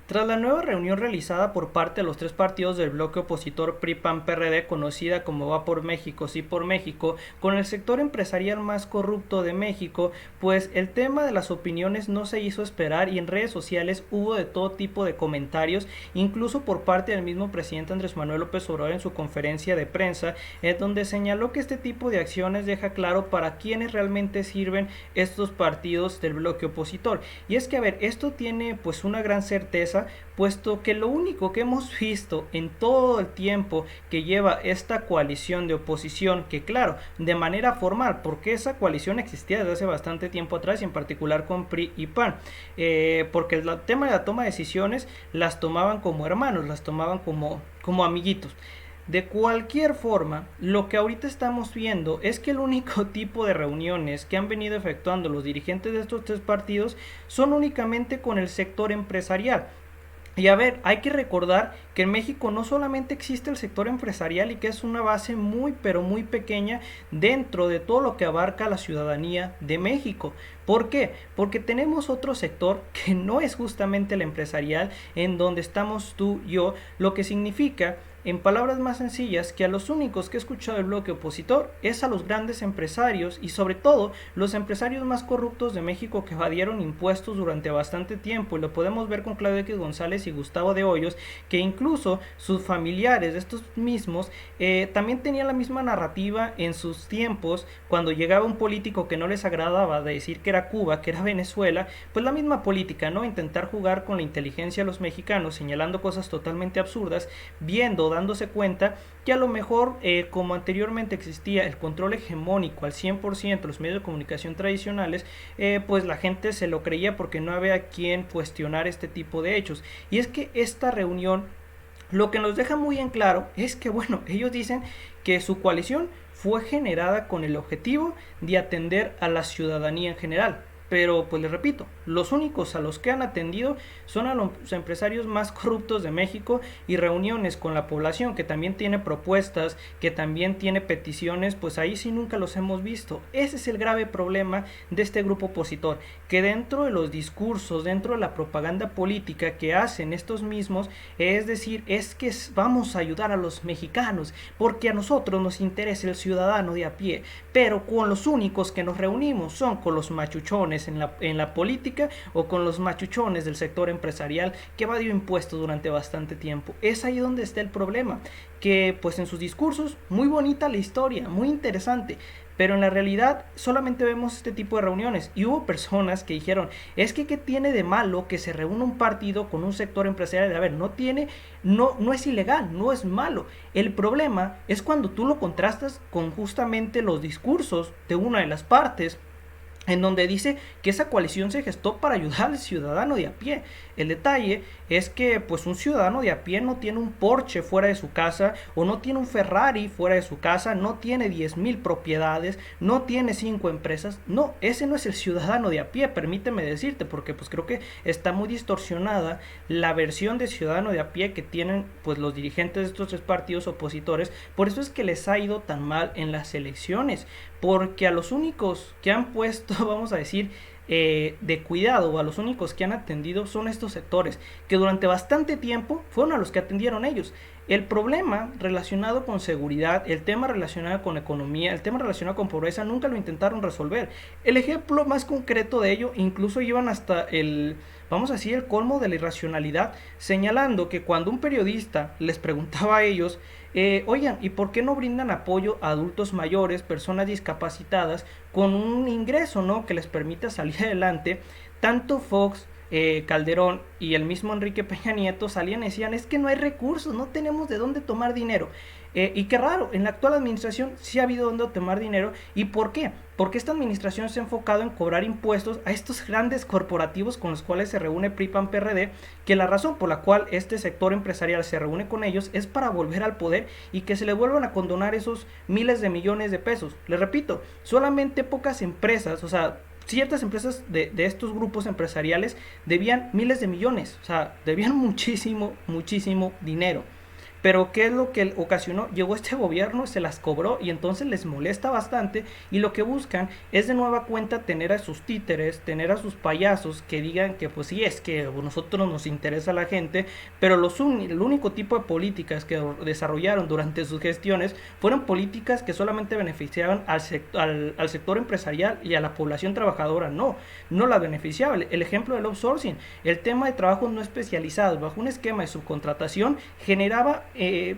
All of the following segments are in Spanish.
Tras la nueva reunión realizada por parte de los tres partidos del bloque opositor PRI-PAN-PRD, conocida como Va por México, Sí por México, con el sector empresarial más corrupto de México, pues el tema de las opiniones no se hizo esperar y en redes sociales hubo de todo tipo de comentarios, incluso por parte del mismo presidente Andrés Manuel López Obrador en su conferencia de prensa, en donde señaló que este tipo de acciones deja claro para quiénes realmente sirven estos partidos del bloque opositor. Y es que, a ver, esto tiene pues una gran certeza, puesto que lo único que hemos visto en todo el tiempo que lleva esta coalición de oposición, que claro, de manera formal, porque esa coalición existía desde hace bastante tiempo atrás, y en particular con PRI y PAN, porque el tema de la toma de decisiones las tomaban como hermanos, las tomaban como amiguitos. De cualquier forma, lo que ahorita estamos viendo es que el único tipo de reuniones que han venido efectuando los dirigentes de estos tres partidos son únicamente con el sector empresarial. Y a ver, hay que recordar que en México no solamente existe el sector empresarial y que es una base muy pero muy pequeña dentro de todo lo que abarca la ciudadanía de México. ¿Por qué? Porque tenemos otro sector que no es justamente el empresarial, en donde estamos tú y yo, lo que significa, en palabras más sencillas, que a los únicos que he escuchado el bloque opositor es a los grandes empresarios y sobre todo los empresarios más corruptos de México que evadieron impuestos durante bastante tiempo, y lo podemos ver con Claudio X González y Gustavo de Hoyos, que incluso sus familiares de estos mismos también tenían la misma narrativa en sus tiempos cuando llegaba un político que no les agradaba de decir que era Cuba, que era Venezuela, pues la misma política, ¿no? Intentar jugar con la inteligencia de los mexicanos, señalando cosas totalmente absurdas, viendo, dándose cuenta que a lo mejor, como anteriormente existía el control hegemónico al 100% de los medios de comunicación tradicionales, pues la gente se lo creía porque no había quien cuestionar este tipo de hechos. Y es que esta reunión lo que nos deja muy en claro es que, bueno, ellos dicen que su coalición fue generada con el objetivo de atender a la ciudadanía en general. Pero, pues les repito, los únicos a los que han atendido son a los empresarios más corruptos de México, y reuniones con la población que también tiene propuestas, que también tiene peticiones, pues ahí sí nunca los hemos visto. Ese es el grave problema de este grupo opositor, que dentro de los discursos, dentro de la propaganda política que hacen estos mismos, es decir, es que vamos a ayudar a los mexicanos, porque a nosotros nos interesa el ciudadano de a pie, pero con los únicos que nos reunimos son con los machuchones en la política o con los machuchones del sector empresarial que evadió impuestos durante bastante tiempo. Es ahí donde está el problema, que pues en sus discursos, muy bonita la historia, muy interesante, pero en la realidad solamente vemos este tipo de reuniones. Y hubo personas que dijeron, es que ¿qué tiene de malo que se reúna un partido con un sector empresarial? A ver, no es ilegal, no es malo. El problema es cuando tú lo contrastas con justamente los discursos de una de las partes, en donde dice que esa coalición se gestó para ayudar al ciudadano de a pie. El detalle es que pues un ciudadano de a pie no tiene un Porsche fuera de su casa, o no tiene un Ferrari fuera de su casa, no tiene 10,000 propiedades, no tiene 5 empresas. No, ese no es el ciudadano de a pie, permíteme decirte, porque pues creo que está muy distorsionada la versión de ciudadano de a pie que tienen pues los dirigentes de estos tres partidos opositores. Por eso es que les ha ido tan mal en las elecciones, porque a los únicos que han puesto, vamos a decir, de cuidado, o a los únicos que han atendido son estos sectores, que durante bastante tiempo fueron a los que atendieron ellos. El problema relacionado con seguridad, el tema relacionado con economía, el tema relacionado con pobreza, nunca lo intentaron resolver. El ejemplo más concreto de ello, incluso llevan hasta vamos a decir, el colmo de la irracionalidad, señalando que cuando un periodista les preguntaba a ellos, oigan, ¿y por qué no brindan apoyo a adultos mayores, personas discapacitadas, con un ingreso, ¿no?, que les permita salir adelante? Tanto Fox, Calderón y el mismo Enrique Peña Nieto salían y decían, es que no hay recursos, no tenemos de dónde tomar dinero. Y qué raro, en la actual administración sí ha habido dónde tomar dinero. ¿Y por qué? Porque esta administración se ha enfocado en cobrar impuestos a estos grandes corporativos con los cuales se reúne PRI, PAN, PRD, que la razón por la cual este sector empresarial se reúne con ellos es para volver al poder y que se le vuelvan a condonar esos miles de millones de pesos. Les repito, solamente pocas empresas, o sea, ciertas empresas de estos grupos empresariales debían miles de millones, o sea, debían muchísimo, muchísimo dinero. Pero ¿qué es lo que ocasionó? Llegó este gobierno, se las cobró y entonces les molesta bastante y lo que buscan es de nueva cuenta tener a sus títeres, tener a sus payasos que digan que pues sí, es que a nosotros nos interesa la gente, pero el único tipo de políticas que desarrollaron durante sus gestiones fueron políticas que solamente beneficiaban al sector empresarial y a la población trabajadora, no la beneficiaba. El ejemplo del outsourcing, el tema de trabajos no especializados bajo un esquema de subcontratación generaba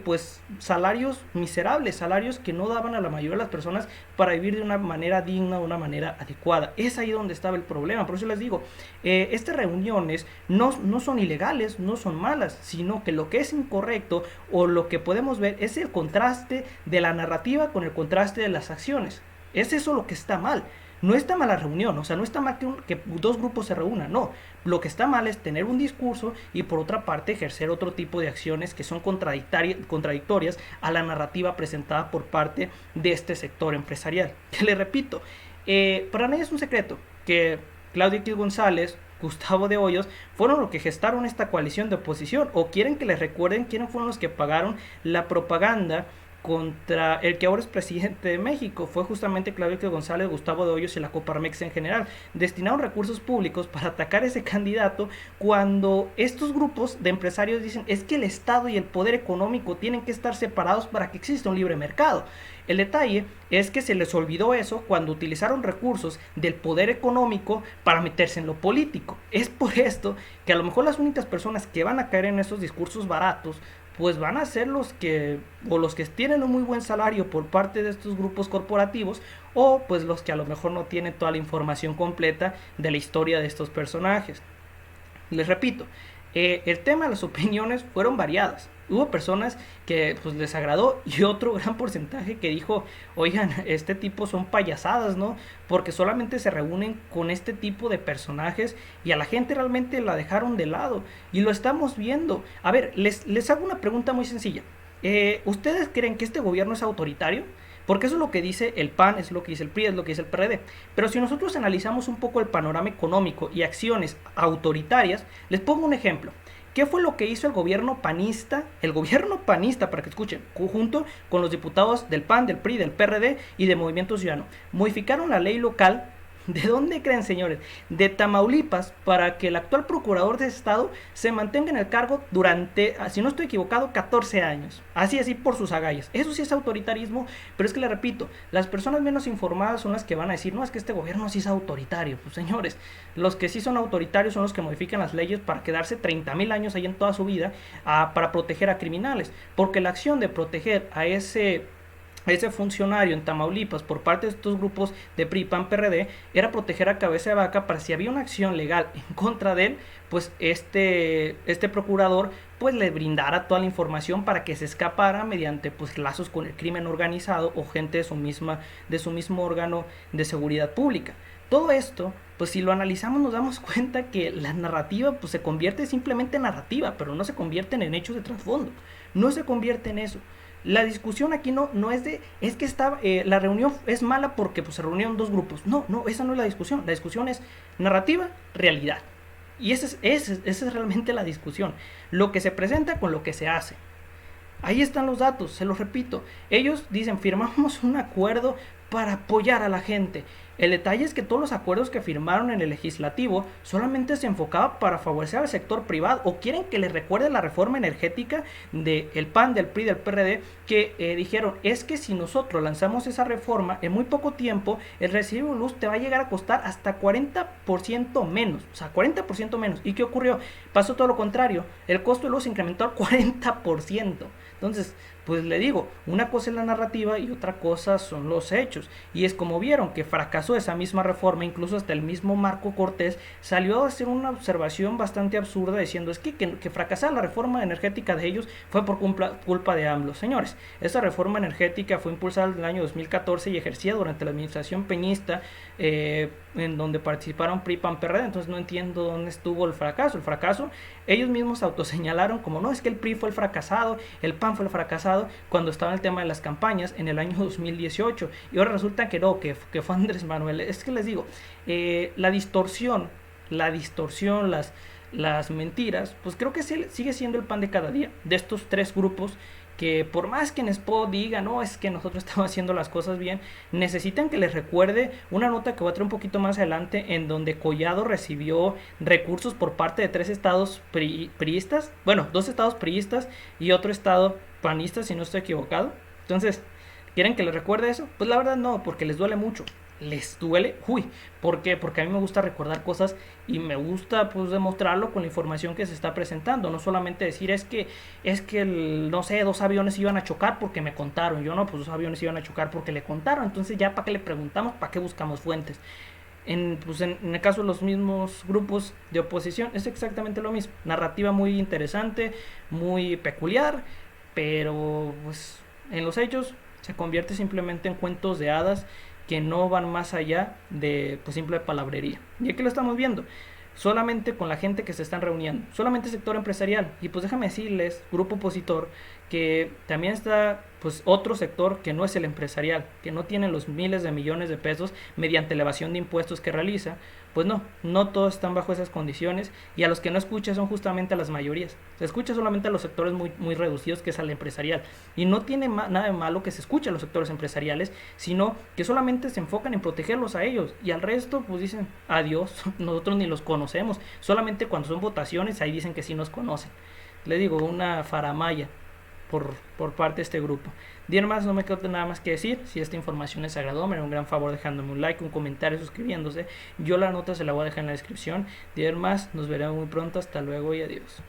pues salarios miserables, salarios que no daban a la mayoría de las personas para vivir de una manera digna, de una manera adecuada. Es ahí donde estaba el problema. Por eso les digo, estas reuniones no son ilegales, no son malas, sino que lo que es incorrecto o lo que podemos ver es el contraste de la narrativa con el contraste de las acciones. Es eso lo que está mal. No está mal la reunión, o sea, no está mal que dos grupos se reúnan, no. Lo que está mal es tener un discurso y por otra parte ejercer otro tipo de acciones que son contradictorias a la narrativa presentada por parte de este sector empresarial. Que le repito, para nadie es un secreto que Claudio X González, Gustavo de Hoyos, fueron los que gestaron esta coalición de oposición, o quieren que les recuerden quiénes fueron los que pagaron la propaganda contra el que ahora es presidente de México. Fue justamente Claudio X González, Gustavo de Hoyos y la Coparmex en general. Destinaron recursos públicos para atacar a ese candidato cuando estos grupos de empresarios dicen es que el Estado y el poder económico tienen que estar separados para que exista un libre mercado. El detalle es que se les olvidó eso cuando utilizaron recursos del poder económico para meterse en lo político. Es por esto que a lo mejor las únicas personas que van a caer en esos discursos baratos pues van a ser los que tienen un muy buen salario por parte de estos grupos corporativos, o pues los que a lo mejor no tienen toda la información completa de la historia de estos personajes. Les repito, el tema de las opiniones fueron variadas. Hubo personas que pues les agradó y otro gran porcentaje que dijo, oigan, este tipo son payasadas, ¿no? Porque solamente se reúnen con este tipo de personajes y a la gente realmente la dejaron de lado. Y lo estamos viendo. A ver, les hago una pregunta muy sencilla. ¿Ustedes creen que este gobierno es autoritario? Porque eso es lo que dice el PAN, es lo que dice el PRI, es lo que dice el PRD. Pero si nosotros analizamos un poco el panorama económico y acciones autoritarias, les pongo un ejemplo. ¿Qué fue lo que hizo el gobierno panista? El gobierno panista, para que escuchen, junto con los diputados del PAN, del PRI, del PRD y de Movimiento Ciudadano. Modificaron la ley local. ¿De dónde creen, señores? De Tamaulipas, para que el actual procurador de Estado se mantenga en el cargo durante, si no estoy equivocado, 14 años. Así por sus agallas. Eso sí es autoritarismo, pero es que le repito, las personas menos informadas son las que van a decir, no, es que este gobierno sí es autoritario. Pues señores, los que sí son autoritarios son los que modifican las leyes para quedarse 30,000 años ahí en toda su vida para proteger a criminales. Porque la acción de proteger a ese funcionario en Tamaulipas por parte de estos grupos de PRI, PAN, PRD era proteger a Cabeza de Vaca para si había una acción legal en contra de él, pues este procurador pues le brindara toda la información para que se escapara mediante pues lazos con el crimen organizado o gente de su mismo órgano de seguridad pública. Todo esto, pues si lo analizamos nos damos cuenta que la narrativa pues se convierte simplemente en narrativa, pero no se convierten en hechos de trasfondo, no se convierte en eso. La discusión aquí no es que la reunión es mala porque pues, se reunieron dos grupos. No, esa no es la discusión. La discusión es narrativa, realidad. Y esa es realmente la discusión. Lo que se presenta con lo que se hace. Ahí están los datos, se los repito. Ellos dicen, firmamos un acuerdo para apoyar a la gente. El detalle es que todos los acuerdos que firmaron en el legislativo solamente se enfocaban para favorecer al sector privado, o quieren que les recuerde la reforma energética del PAN, del PRI, del PRD, que dijeron, es que si nosotros lanzamos esa reforma, en muy poco tiempo el recibo de luz te va a llegar a costar hasta 40% menos, o sea, 40% menos. ¿Y qué ocurrió? Pasó todo lo contrario, el costo de luz se incrementó al 40%. Entonces, pues le digo, una cosa es la narrativa y otra cosa son los hechos. Y es como vieron que fracasó esa misma reforma, incluso hasta el mismo Marco Cortés salió a hacer una observación bastante absurda diciendo es que fracasar la reforma energética de ellos fue por culpa de AMLO. Señores, esa reforma energética fue impulsada en el año 2014 y ejercida durante la administración peñista, en donde participaron PRI, PAN, PRD. Entonces no entiendo dónde estuvo el fracaso. El fracaso, ellos mismos autoseñalaron como no, es que el PRI fue el fracasado, el PAN fue el fracasado cuando estaba el tema de las campañas en el año 2018, y ahora resulta que no, que fue Andrés Manuel. Es que les digo, la distorsión, las mentiras, pues creo que sigue siendo el pan de cada día de estos tres grupos que por más que Nespo diga, no, es que nosotros estamos haciendo las cosas bien, necesitan que les recuerde una nota que voy a traer un poquito más adelante en donde Collado recibió recursos por parte de tres estados priistas, bueno, dos estados priistas y otro estado panista, si no estoy equivocado. Entonces, ¿quieren que les recuerde eso? Pues la verdad no, porque les duele mucho. Les duele, uy, ¿por qué? Porque a mí me gusta recordar cosas y me gusta pues demostrarlo con la información que se está presentando, no solamente decir no sé, dos aviones iban a chocar porque me contaron, yo no, pues dos aviones iban a chocar porque le contaron, entonces ya para qué le preguntamos, para qué buscamos fuentes. En el caso de los mismos grupos de oposición es exactamente lo mismo, narrativa muy interesante, muy peculiar, pero pues en los hechos se convierte simplemente en cuentos de hadas que no van más allá de pues, simple palabrería. Y aquí lo estamos viendo, solamente con la gente que se están reuniendo, solamente sector empresarial. Y pues déjame decirles, grupo opositor, que también está pues otro sector que no es el empresarial, que no tiene los miles de millones de pesos mediante la evasión de impuestos que realiza. Pues no todos están bajo esas condiciones, y a los que no escucha son justamente a las mayorías. Se escucha solamente a los sectores muy reducidos, que es al empresarial. Y no tiene nada de malo que se escuche a los sectores empresariales, sino que solamente se enfocan en protegerlos a ellos, y al resto pues dicen adiós, nosotros ni los conocemos. Solamente cuando son votaciones ahí dicen que sí nos conocen. Le digo, una faramaya por parte de este grupo. De más, no me queda nada más que decir. Si esta información les agradó, me hará un gran favor dejándome un like, un comentario, suscribiéndose. Yo la nota se la voy a dejar en la descripción. De más, nos veremos muy pronto. Hasta luego y adiós.